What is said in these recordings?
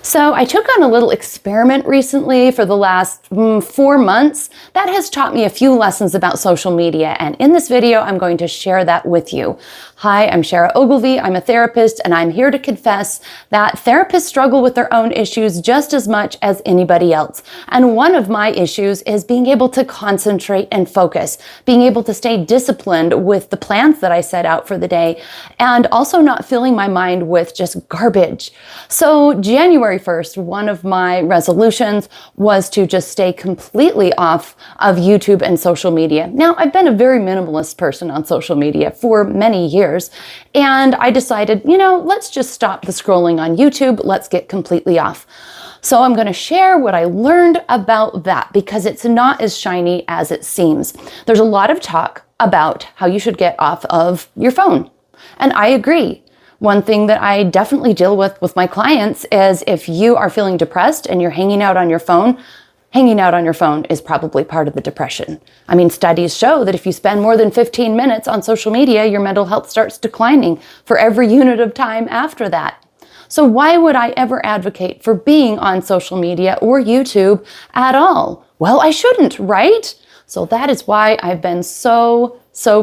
So I took on a little experiment recently for the last 4 months that has taught me a few lessons about social media. And in this video, I'm going to share that with you. Hi, I'm Shara Ogilvy. I'm a therapist, and I'm here to confess that therapists struggle with their own issues just as much as anybody else. And one of my issues is being able to concentrate and focus, being able to stay disciplined with the plans that I set out for the day, and also not filling my mind with just garbage. So January 1st, one of my resolutions was to just stay completely off of YouTube and social media. Now, I've been a very minimalist person on social media for many years, and I decided, let's just stop the scrolling on YouTube. Let's get completely off. So I'm going to share what I learned about that because it's not as shiny as it seems. There's a lot of talk about how you should get off of your phone, and I agree. One thing that I definitely deal with my clients is if you are feeling depressed and you're hanging out on your phone is probably part of the depression. I mean, studies show that if you spend more than 15 minutes on social media, your mental health starts declining for every unit of time after that. So why would I ever advocate for being on social media or YouTube at all? Well, I shouldn't, right? So that is why I've been so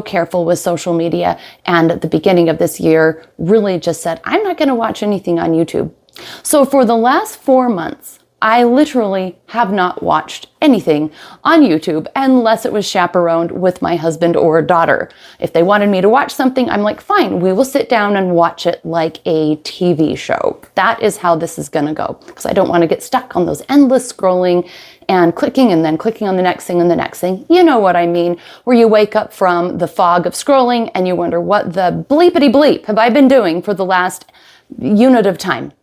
careful with social media, and at the beginning of this year really just said, I'm not going to watch anything on YouTube. So for the last 4 months, I literally have not watched anything on YouTube unless it was chaperoned with my husband or daughter. If they wanted me to watch something, I'm like, fine, we will sit down and watch it like a TV show. That is how this is going to go, because I don't want to get stuck on those endless scrolling and clicking and then clicking on the next thing and the next thing. You know what I mean, where you wake up from the fog of scrolling and you wonder, what the bleepity bleep have I been doing for the last unit of time?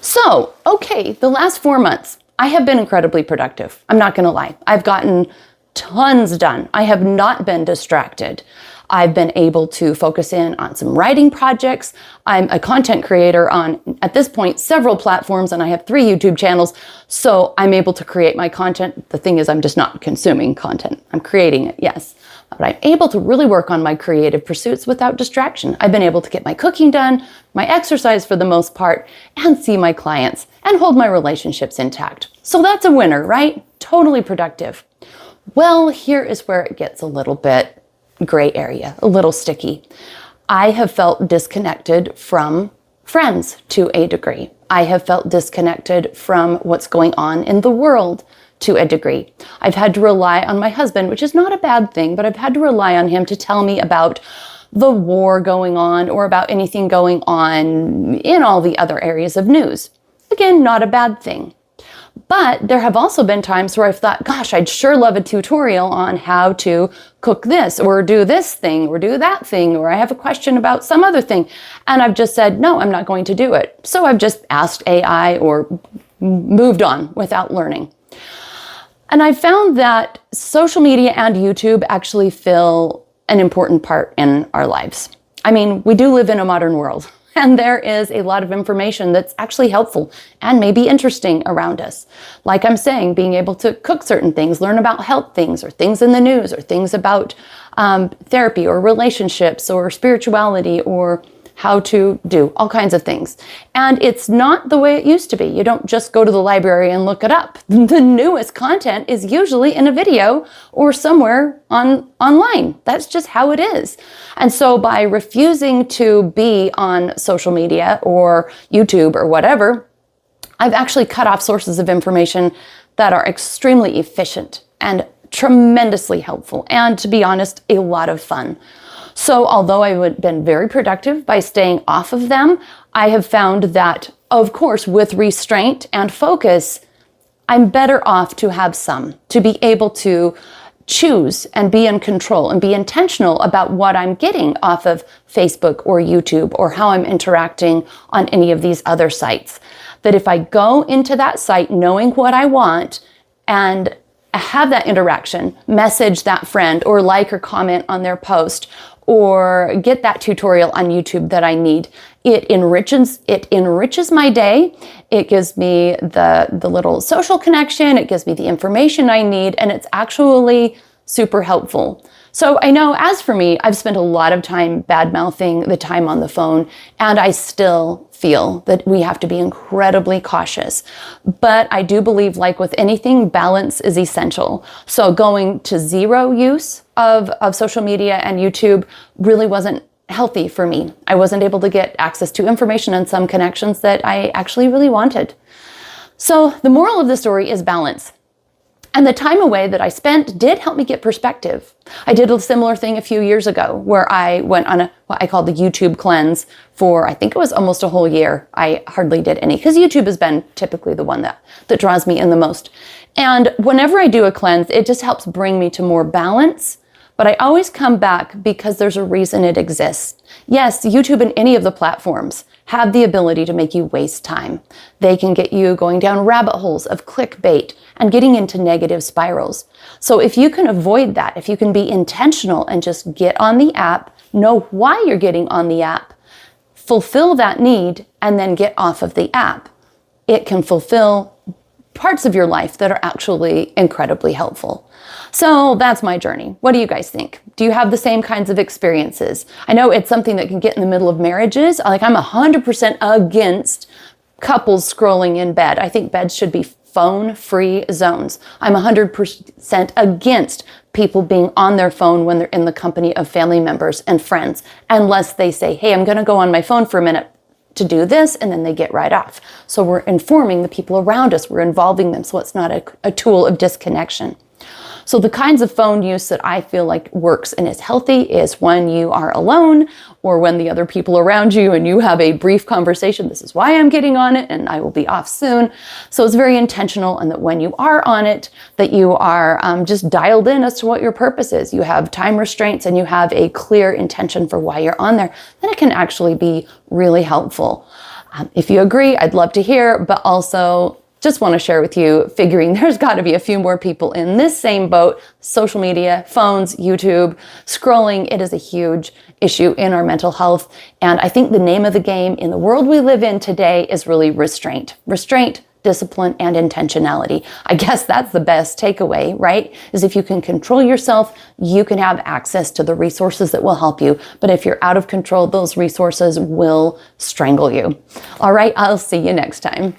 So, okay, the last 4 months, I have been incredibly productive. I'm not going to lie. I've gotten tons done. I have not been distracted. I've been able to focus in on some writing projects. I'm a content creator on, at this point, several platforms, and I have 3 YouTube channels. So I'm able to create my content. The thing is, I'm just not consuming content. I'm creating it, yes. But I'm able to really work on my creative pursuits without distraction. I've been able to get my cooking done, my exercise for the most part, and see my clients and hold my relationships intact. So that's a winner, right? Totally productive. Well, here is where it gets a little bit gray area, a little sticky. I have felt disconnected from friends to a degree. I have felt disconnected from what's going on in the world to a degree. I've had to rely on my husband, which is not a bad thing, but I've had to rely on him to tell me about the war going on or about anything going on in all the other areas of news. Again, not a bad thing. But there have also been times where I've thought, gosh, I'd sure love a tutorial on how to cook this or do this thing or do that thing, or I have a question about some other thing. And I've just said, no, I'm not going to do it. So I've just asked AI or moved on without learning. And I found that social media and YouTube actually fill an important part in our lives. I mean, we do live in a modern world, and there is a lot of information that's actually helpful and maybe interesting around us. Like I'm saying, being able to cook certain things, learn about health things or things in the news or things about therapy or relationships or spirituality or how to do all kinds of things. And it's not the way it used to be. You don't just go to the library and look it up. The newest content is usually in a video or somewhere online. That's just how it is. And so by refusing to be on social media or YouTube or whatever, I've actually cut off sources of information that are extremely efficient and tremendously helpful, and to be honest, a lot of fun. So although I've been very productive by staying off of them, I have found that, of course, with restraint and focus, I'm better off to have some, to be able to choose and be in control and be intentional about what I'm getting off of Facebook or YouTube or how I'm interacting on any of these other sites. That if I go into that site knowing what I want and have that interaction, message that friend or like or comment on their post or get that tutorial on YouTube that I need, it enriches my day. It gives me the little social connection. It gives me the information I need. And it's actually super helpful. So I know, as for me, I've spent a lot of time bad-mouthing the time on the phone, and I still feel that we have to be incredibly cautious. But I do believe, like with anything, balance is essential. So going to zero use of social media and YouTube really wasn't healthy for me. I wasn't able to get access to information and some connections that I actually really wanted. So the moral of the story is balance. And the time away that I spent did help me get perspective. I did a similar thing a few years ago where I went on what I call the YouTube cleanse for, I think it was almost a whole year. I hardly did any, because YouTube has been typically the one that draws me in the most. And whenever I do a cleanse, it just helps bring me to more balance. But I always come back because there's a reason it exists. Yes, YouTube and any of the platforms have the ability to make you waste time. They can get you going down rabbit holes of clickbait and getting into negative spirals. So if you can avoid that, if you can be intentional and just get on the app, know why you're getting on the app, fulfill that need, and then get off of the app, it can fulfill parts of your life that are actually incredibly helpful. So that's my journey. What do you guys think? Do you have the same kinds of experiences? I know it's something that can get in the middle of marriages. Like, I'm 100% against couples scrolling in bed. I think beds should be phone-free zones. I'm 100% against people being on their phone when they're in the company of family members and friends, unless they say, hey, I'm going to go on my phone for a minute to do this, and then they get right off. So we're informing the people around us, we're involving them, so it's not a tool of disconnection. So the kinds of phone use that I feel like works and is healthy is when you are alone, or when the other people around you and you have a brief conversation. This is why I'm getting on it, and I will be off soon. So it's very intentional, and that when you are on it, that you are just dialed in as to what your purpose is. You have time restraints and you have a clear intention for why you're on there. Then it can actually be really helpful. If you agree, I'd love to hear, but also just want to share with you, figuring there's got to be a few more people in this same boat. Social media, phones, YouTube, scrolling, it is a huge issue in our mental health. And I think the name of the game in the world we live in today is really restraint. Restraint, discipline, and intentionality. I guess that's the best takeaway, right? Is if you can control yourself, you can have access to the resources that will help you. But if you're out of control, those resources will strangle you. All right, I'll see you next time.